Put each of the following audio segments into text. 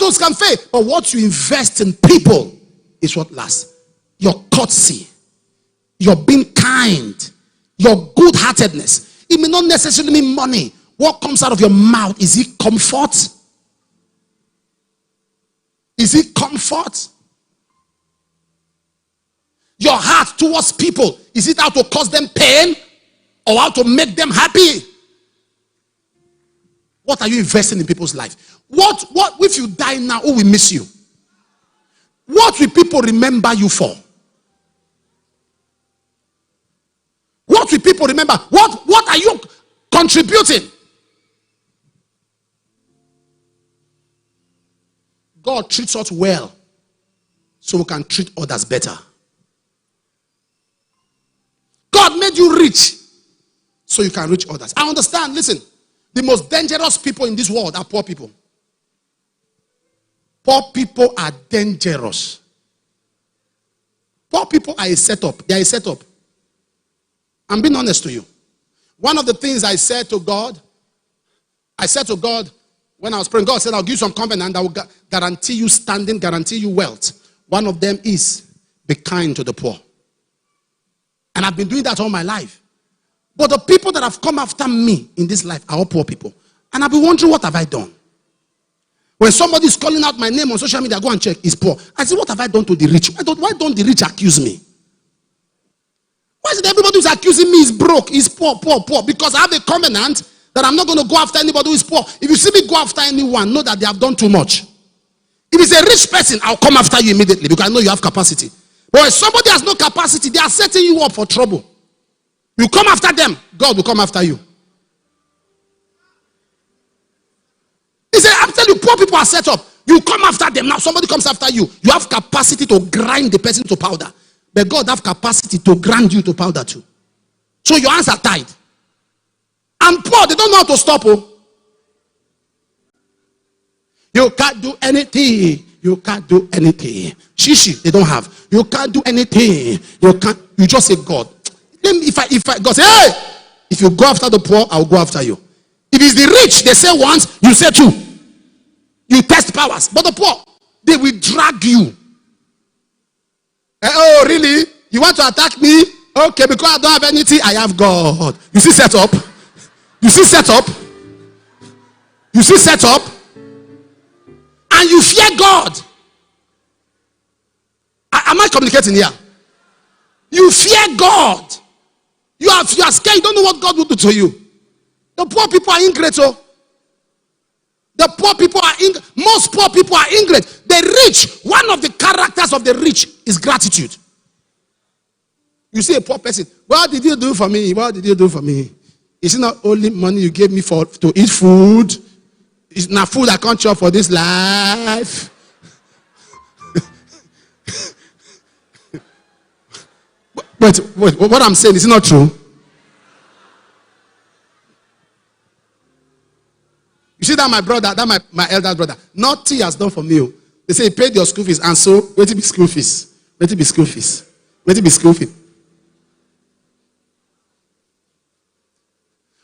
those can fade. But what you invest in people is what lasts. Your courtesy, your being kind, your good-heartedness. It may not necessarily mean money. What comes out of your mouth, is it comfort? Is it comfort? Your heart towards people, is it how to cause them pain or how to make them happy? What are you investing in people's life? What if you die now, who will miss you? What will people remember you for? What will people remember? What are you contributing? God treats us well so we can treat others better. God made you rich so you can reach others. I understand. Listen, the most dangerous people in this world are poor people. Poor people are dangerous. Poor people are a setup. They are a setup. I'm being honest to you. One of the things I said to God when I was praying, God said, I'll give you some covenant that will guarantee you standing, guarantee you wealth. One of them is be kind to the poor. And I've been doing that all my life. But the people that have come after me in this life are all poor people. And I've been wondering, what have I done? When somebody is calling out my name on social media, go and check, is poor. I say, what have I done to the rich? Why don't the rich accuse me? Why is it everybody who's accusing me is broke, is poor? Because I have a covenant that I'm not going to go after anybody who is poor. If you see me go after anyone, know that they have done too much. If it's a rich person, I'll come after you immediately because I know you have capacity. But if somebody has no capacity, they are setting you up for trouble. You come after them, God will come after you. He said, I'm telling you, poor people are set up. You come after them. Now somebody comes after you. You have capacity to grind the person to powder. But God have capacity to grind you to powder too. So your hands are tied. And poor, they don't know how to stop. Oh. You can't do anything. You can't do anything. Shishi, they don't have. You can't do anything. You just say, God. Then if I God say, hey, if you go after the poor, I will go after you. If it's the rich, they say once, you say two. You test powers. But the poor, they will drag you. Oh, really? You want to attack me? Okay, because I don't have anything, I have God. You see set up? You see set up? You see set up? And you fear God. Am I communicating here? You fear God. You are scared. You don't know what God will do to you. The poor people are ingrate. The poor people are most poor people are ingrate. The rich, one of the characters of the rich is gratitude. You see a poor person, what did you do for me? What did you do for me? Is it not only money you gave me to eat food? It's not food I can't chop for this life. Wait, what I'm saying is not true. You see that my brother, that my elder brother, nothing has done for me. They say he paid your school fees, and so wait till be school fees. Wait till be school fees. Wait till be school fees.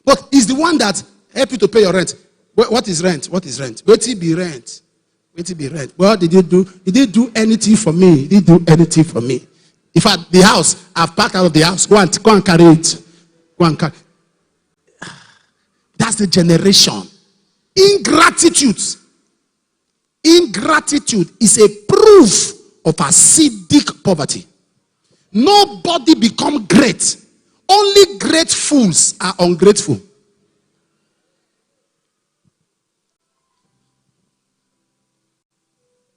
But he's the one that helped you to pay your rent. What is rent? What is rent? Wait till be rent. Wait till be rent. What did you do? He didn't do anything for me. He didn't do anything for me. In fact, the house, I've packed out of the house. Go and carry it. Go and carry. That's the generation. Ingratitude. Ingratitude is a proof of acidic poverty. Nobody become great. Only great fools are ungrateful.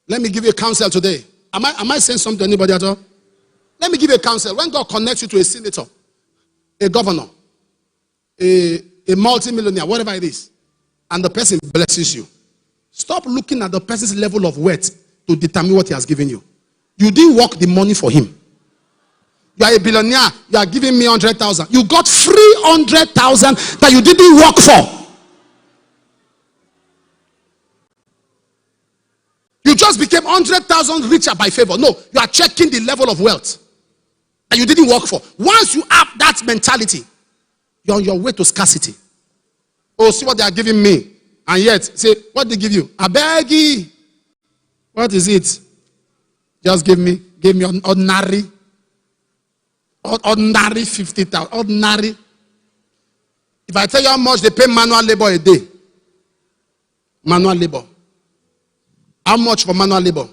Let me give you a counsel today. Am I saying something to anybody at all? Let me give you a counsel. When God connects you to a senator, a governor, a multimillionaire, whatever it is, and the person blesses you, stop looking at the person's level of wealth to determine what he has given you. You didn't work the money for him. You are a billionaire. You are giving me 100,000. You got 300,000 that you didn't work for. You just became 100,000 richer by favor. No, you are checking the level of wealth that you didn't work for. Once you have that mentality, you're on your way to scarcity. Oh, see what they are giving me. And yet, say, what they give you? I beg you. What is it? Just give me an ordinary 50,000. Ordinary. If I tell you how much they pay manual labor a day. Manual labor. How much for manual labor?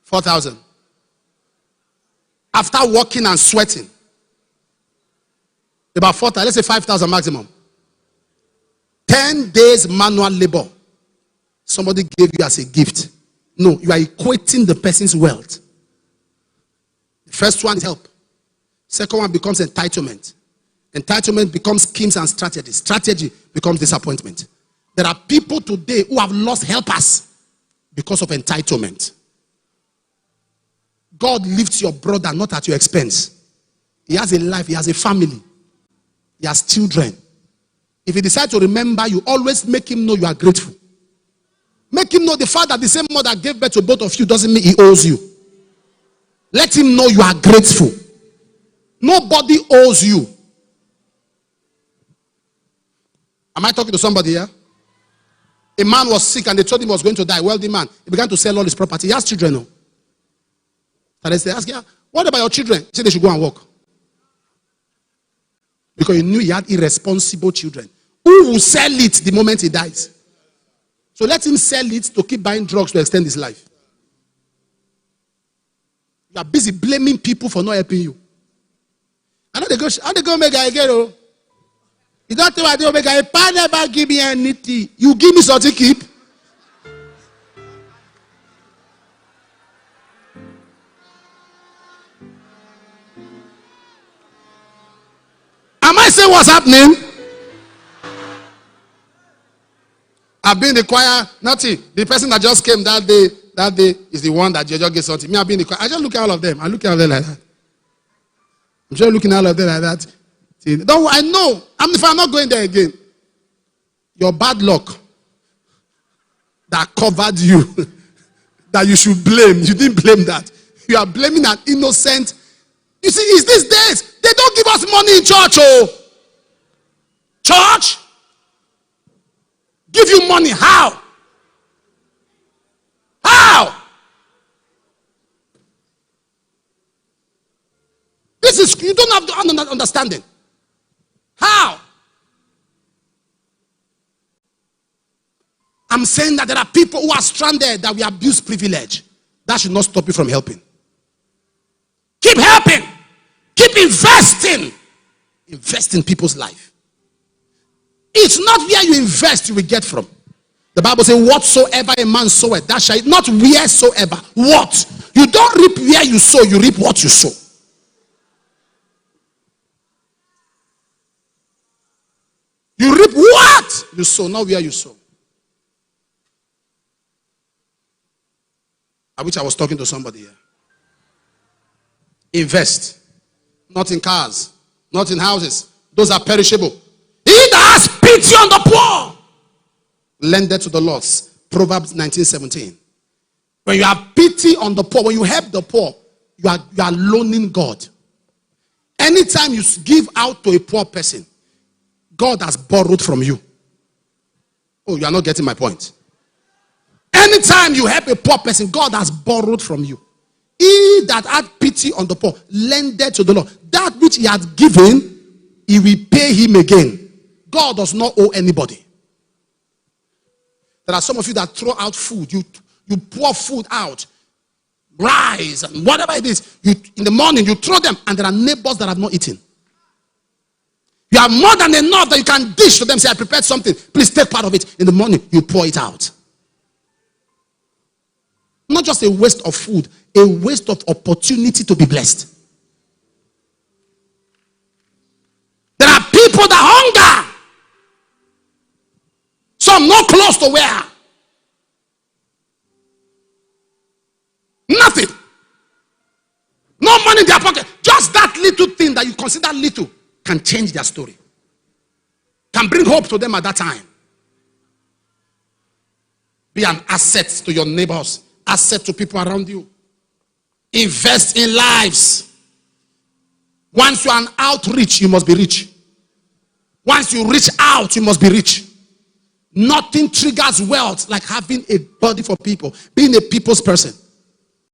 4,000. After working and sweating. About 4,000. Let's say 5,000 maximum. 10 days manual labor. Somebody gave you as a gift. No, you are equating the person's wealth. The first one is help. Second one becomes entitlement. Entitlement becomes schemes and strategies. Strategy becomes disappointment. There are people today who have lost helpers because of entitlement. God lifts your brother not at your expense. He has a life, he has a family, he has children. If he decides to remember you, always make him know you are grateful. Make him know the fact that the same mother gave birth to both of you doesn't mean he owes you. Let him know you are grateful. Nobody owes you. Am I talking to somebody here? A man was sick and they told him he was going to die. Wealthy man. He began to sell all his property. He has children. No? And they asked him, what about your children? He said they should go and work. Because he knew he had irresponsible children. Who will sell it the moment he dies? So let him sell it to keep buying drugs to extend his life. You are busy blaming people for not helping you. I know they go make a get. You don't tell me they make a pa never give me anything. You give me something keep. Am I saying what's happening? I've been in the choir, nothing. The person that just came that day is the one that just gets something. Me, I've been in the choir. I just look at all of them. I look at all of them like that. I'm just looking at all of them like that. See, don't I know? If I'm not going there again, your bad luck that covered you, that you should blame. You didn't blame that. You are blaming an innocent. You see, it's these days. They don't give us money in church, oh. Church? Give you money. How? How? This is, you don't have to understanding. How? I'm saying that there are people who are stranded that we abuse privilege. That should not stop you from helping. Keep helping. Keep investing. Invest in people's life. It's not where you invest you will get from. The Bible says, whatsoever a man soweth, that shall not wheresoever. What? You don't reap where you sow, you reap what you sow. You reap what you sow, not where you sow. I wish I was talking to somebody here. Invest. Not in cars, not in houses. Those are perishable. He that has pity on the poor, lendeth to the Lord. Proverbs 19:17. When you have pity on the poor, when you help the poor, you are loaning God. Anytime you give out to a poor person, God has borrowed from you. Oh, you are not getting my point. Anytime you help a poor person, God has borrowed from you. He that had pity on the poor, lendeth to the Lord. That which he had given, he will pay him again. God does not owe anybody. There are some of you that throw out food. You pour food out. Rice and whatever it is. In the morning, you throw them, and there are neighbors that have not eaten. You have more than enough that you can dish to them. Say, I prepared something. Please take part of it. In the morning, you pour it out. Not just a waste of food, a waste of opportunity to be blessed. There are people that hunger. Some not close to where. Nothing. No money in their pocket. Just that little thing that you consider little can change their story. Can bring hope to them at that time. Be an asset to your neighbors. Asset to people around you. Invest in lives. Once you are an outreach, you must be rich. Once you reach out, you must be rich. Nothing triggers wealth like having a body for people, being a people's person.